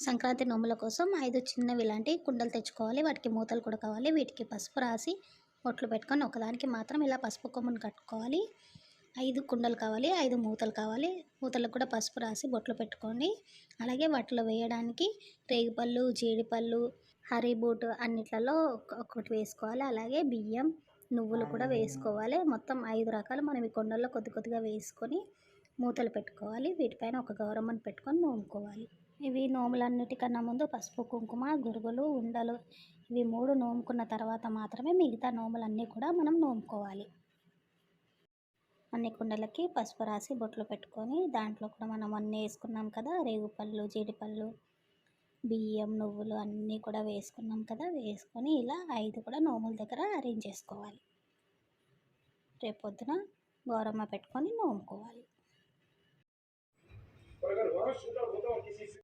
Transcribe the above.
సంక్రాంతి నోముల కోసం 5 చిన్నవి ఇలాంటి కుండలు తెచ్చుకోవాలి. వాటికి మూతలు కూడా కావాలి. వీటికి పసుపు రాసి బొట్లు పెట్టుకొని ఒకదానికి మాత్రం ఇలా పసుపు కొమ్ముని కట్టుకోవాలి. 5 కుండలు కావాలి, 5 మూతలు కావాలి. మూతలకు కూడా పసుపు రాసి బొట్లు పెట్టుకోండి. అలాగే వాటిలో వేయడానికి రేగిపళ్ళు, జీడిపళ్ళు, హరిబూట్ అన్నిట్లలో ఒక్కొక్కటి వేసుకోవాలి. అలాగే బియ్యం, నువ్వులు కూడా వేసుకోవాలి. మొత్తం 5 రకాలు మనం ఈ కుండల్లో కొద్ది కొద్దిగా వేసుకొని మూతలు పెట్టుకోవాలి. వీటిపైన ఒక గౌరమ్మని పెట్టుకొని నోముకోవాలి. ఇవి నోములన్నిటికన్నా ముందు పసుపు, కుంకుమ, గురుగులు, ఉండలు ఇవి 3 నోముకున్న తర్వాత మాత్రమే మిగతా నోములన్నీ కూడా మనం నోముకోవాలి. అన్ని కుండలకి పసుపు రాసి బొట్లు పెట్టుకొని దాంట్లో కూడా మనం అన్నీ వేసుకున్నాం కదా, రేగుపళ్ళు, జీడిపళ్ళు, బియ్యం, నువ్వులు అన్నీ కూడా వేసుకున్నాం కదా, వేసుకొని ఇలా 5 కూడా నోముల దగ్గర అరేంజ్ చేసుకోవాలి. రేపొద్దున గౌరమ్మ పెట్టుకొని నోముకోవాలి.